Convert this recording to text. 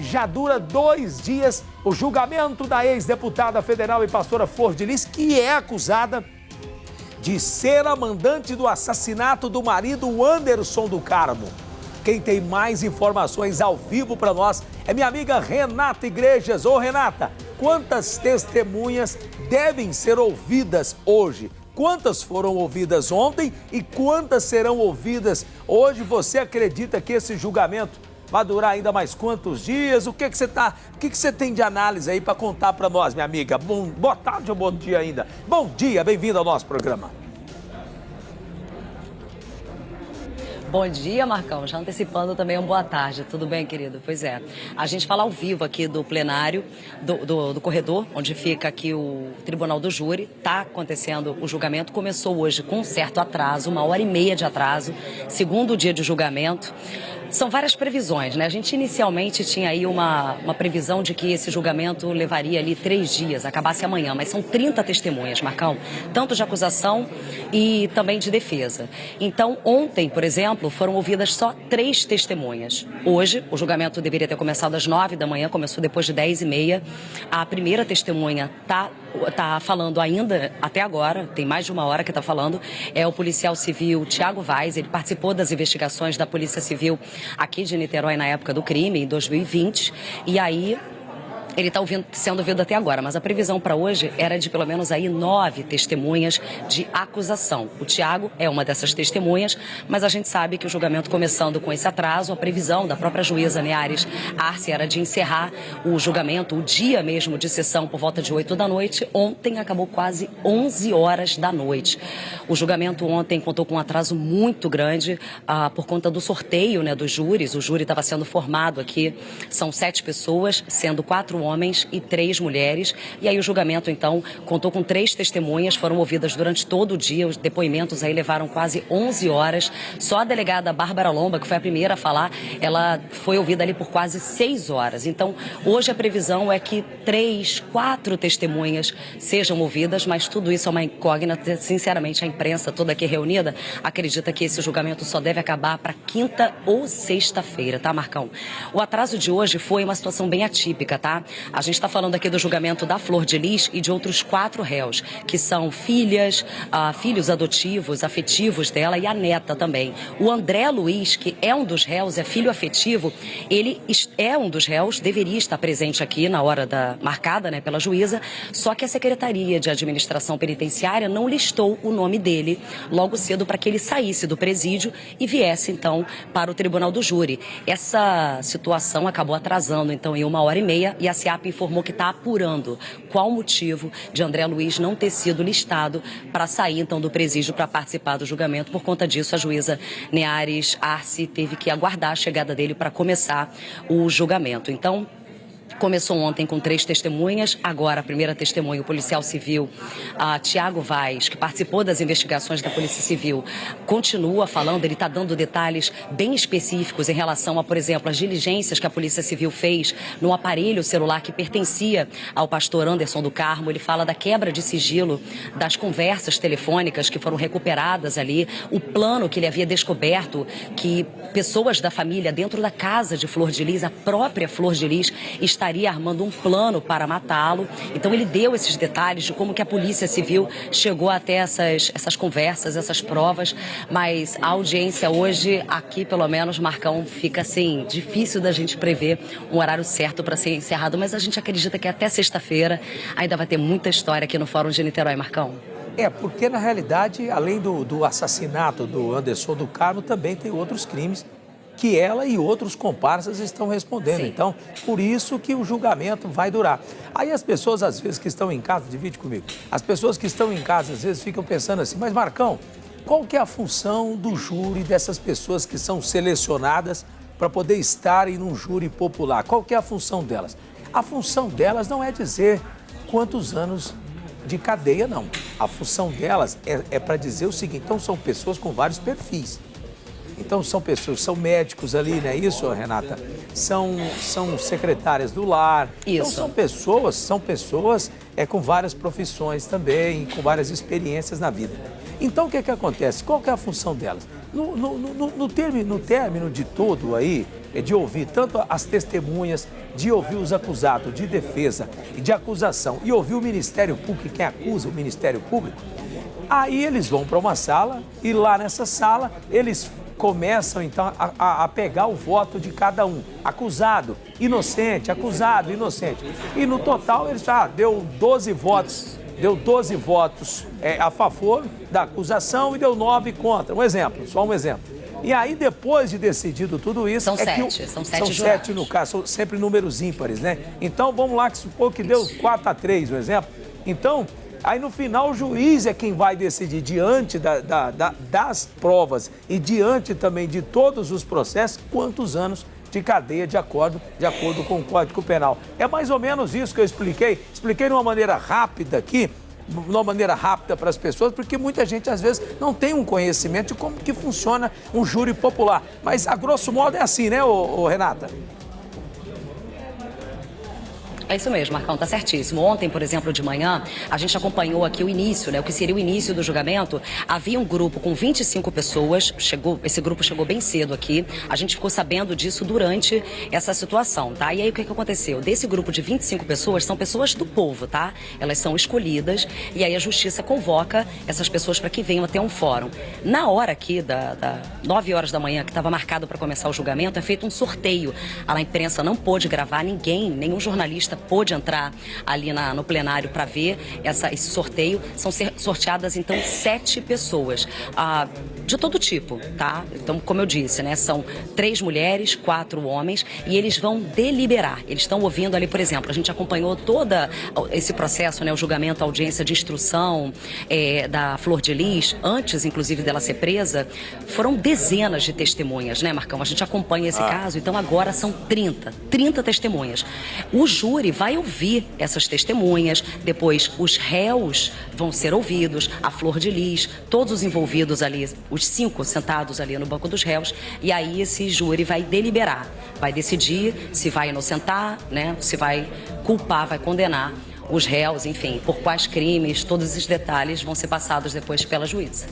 já dura 2 dias o julgamento da ex-deputada federal e pastora Flor de Lis, que é acusada de ser a mandante do assassinato do marido Anderson do Carmo. Quem tem mais informações ao vivo para nós é minha amiga Renata Igrejas. Ô Renata, quantas testemunhas devem ser ouvidas hoje? Quantas foram ouvidas ontem e quantas serão ouvidas hoje? Você acredita que esse julgamento vai durar ainda mais quantos dias? O que você tem de análise aí para contar para nós, minha amiga? Boa tarde ou bom dia ainda? Bom dia, bem-vindo ao nosso programa. Bom dia, Marcão. Já antecipando também uma boa tarde. Tudo bem, querido? Pois é. A gente fala ao vivo aqui do plenário, do corredor, onde fica aqui o Tribunal do Júri. Está acontecendo o julgamento. Começou hoje com um certo atraso, 1h30 de atraso, segundo dia de julgamento. São várias previsões, né? A gente inicialmente tinha aí uma previsão de que esse julgamento levaria ali 3 dias, acabasse amanhã, mas são 30 testemunhas, Marcão, tanto de acusação e também de defesa. Então, ontem, por exemplo, foram ouvidas só 3 testemunhas. Hoje, o julgamento deveria ter começado às 9 da manhã, começou depois de 10h30. A primeira testemunha tá falando ainda até agora, tem mais de 1 hora que está falando, é o policial civil Tiago Vaz. Ele participou das investigações da Polícia Civil aqui de Niterói na época do crime, em 2020, e aí ele está sendo ouvido até agora, mas a previsão para hoje era de pelo menos aí 9 testemunhas de acusação. O Tiago é uma dessas testemunhas, mas a gente sabe que o julgamento começando com esse atraso, a previsão da própria juíza Neares Arce era de encerrar o julgamento, o dia mesmo de sessão, por volta de 8 da noite. Ontem acabou quase 11 horas da noite. O julgamento ontem contou com um atraso muito grande por conta do sorteio, né, dos júris. O júri estava sendo formado aqui, são 7 pessoas, sendo 4 homens e 3 mulheres. E aí o julgamento, então, contou com 3 testemunhas, foram ouvidas durante todo o dia. Os depoimentos aí levaram quase 11 horas. Só a delegada Bárbara Lomba, que foi a primeira a falar, ela foi ouvida ali por quase 6 horas. Então, hoje a previsão é que 3, 4 testemunhas sejam ouvidas, mas tudo isso é uma incógnita. Sinceramente, a imprensa toda aqui reunida acredita que esse julgamento só deve acabar para quinta ou sexta-feira, tá, Marcão? O atraso de hoje foi uma situação bem atípica, tá? A gente está falando aqui do julgamento da Flor de Lis e de outros 4 réus, que são filhos adotivos, afetivos dela e a neta também. O André Luiz, que é um dos réus, é filho afetivo, ele é um dos réus, deveria estar presente aqui na hora marcada, né, pela juíza, só que a Secretaria de Administração Penitenciária não listou o nome dele logo cedo para que ele saísse do presídio e viesse, então, para o Tribunal do Júri. Essa situação acabou atrasando, então, em 1h30, e a SEAP informou que está apurando qual o motivo de André Luiz não ter sido listado para sair, então, do presídio para participar do julgamento. Por conta disso, a juíza Neares Arce teve que aguardar a chegada dele para começar o julgamento. Então, começou ontem com 3 testemunhas, agora a primeira testemunha, o policial civil Tiago Vaz, que participou das investigações da Polícia Civil, continua falando. Ele está dando detalhes bem específicos em relação a, por exemplo, as diligências que a Polícia Civil fez no aparelho celular que pertencia ao pastor Anderson do Carmo. Ele fala da quebra de sigilo das conversas telefônicas que foram recuperadas ali, o plano que ele havia descoberto, que pessoas da família dentro da casa de Flor de Lis, a própria Flor de Lis, estaria armando um plano para matá-lo. Então ele deu esses detalhes de como que a Polícia Civil chegou até essas conversas, essas provas, mas a audiência hoje, aqui pelo menos, Marcão, fica assim, difícil da gente prever um horário certo para ser encerrado, mas a gente acredita que até sexta-feira ainda vai ter muita história aqui no Fórum de Niterói, Marcão. Porque na realidade, além do assassinato do Anderson do Carmo, também tem outros crimes que ela e outros comparsas estão respondendo. Sim. Então, por isso que o julgamento vai durar. Aí as pessoas, às vezes, que estão em casa, divide comigo, as pessoas que estão em casa, às vezes, ficam pensando assim, mas Marcão, qual que é a função do júri, dessas pessoas que são selecionadas para poder estarem num júri popular? Qual que é a função delas? A função delas não é dizer quantos anos de cadeia, não. A função delas é para dizer o seguinte, então são pessoas com vários perfis. Então são pessoas, são médicos ali, não é isso, Renata? São secretárias do lar. Isso. Então são pessoas com várias profissões também, com várias experiências na vida. Então o que acontece? Qual que é a função delas? No término de todo aí, de ouvir tanto as testemunhas, de ouvir os acusados, de defesa e de acusação, e ouvir o Ministério Público, quem acusa o Ministério Público, aí eles vão para uma sala e lá nessa sala eles começam então a pegar o voto de cada um. Acusado, inocente, acusado, inocente. E no total eles deu 12 votos. Deu 12 votos a favor da acusação e deu 9 contra. Um exemplo, só um exemplo. E aí, depois de decidido tudo isso... São sete são jurados. 7 no caso, são sempre números ímpares, né? Então, vamos lá, que supor que deu 4-3, um exemplo. Então, aí no final o juiz é quem vai decidir diante das provas e diante também de todos os processos, quantos anos de cadeia de acordo com o Código Penal. É mais ou menos isso que eu expliquei. Expliquei de uma maneira rápida aqui, de uma maneira rápida para as pessoas, porque muita gente às vezes não tem um conhecimento de como que funciona um júri popular. Mas a grosso modo é assim, né, Renata? É isso mesmo, Marcão, tá certíssimo. Ontem, por exemplo, de manhã, a gente acompanhou aqui o início, né? O que seria o início do julgamento. Havia um grupo com 25 pessoas, esse grupo chegou bem cedo aqui. A gente ficou sabendo disso durante essa situação, tá? E aí o que aconteceu? Desse grupo de 25 pessoas, são pessoas do povo, tá? Elas são escolhidas e aí a justiça convoca essas pessoas para que venham até um fórum. Na hora aqui, da 9 horas da manhã, que estava marcado para começar o julgamento, é feito um sorteio. A imprensa não pôde gravar, nenhum jornalista pôde entrar ali no plenário para ver esse sorteio. São sorteadas, então, 7 pessoas, de todo tipo, tá? Então, como eu disse, né, são 3 mulheres, 4 homens, e eles vão deliberar. Eles estão ouvindo ali, por exemplo, a gente acompanhou todo esse processo, né, o julgamento, a audiência de instrução da Flor de Lis, antes, inclusive, dela ser presa, foram dezenas de testemunhas, né, Marcão? A gente acompanha esse caso, então agora são 30 testemunhas. O júri vai ouvir essas testemunhas, depois os réus vão ser ouvidos, a Flor de Lis, todos os envolvidos ali, os 5 sentados ali no banco dos réus, e aí esse júri vai deliberar, vai decidir se vai inocentar, né, se vai culpar, vai condenar os réus, enfim, por quais crimes, todos esses detalhes vão ser passados depois pela juíza.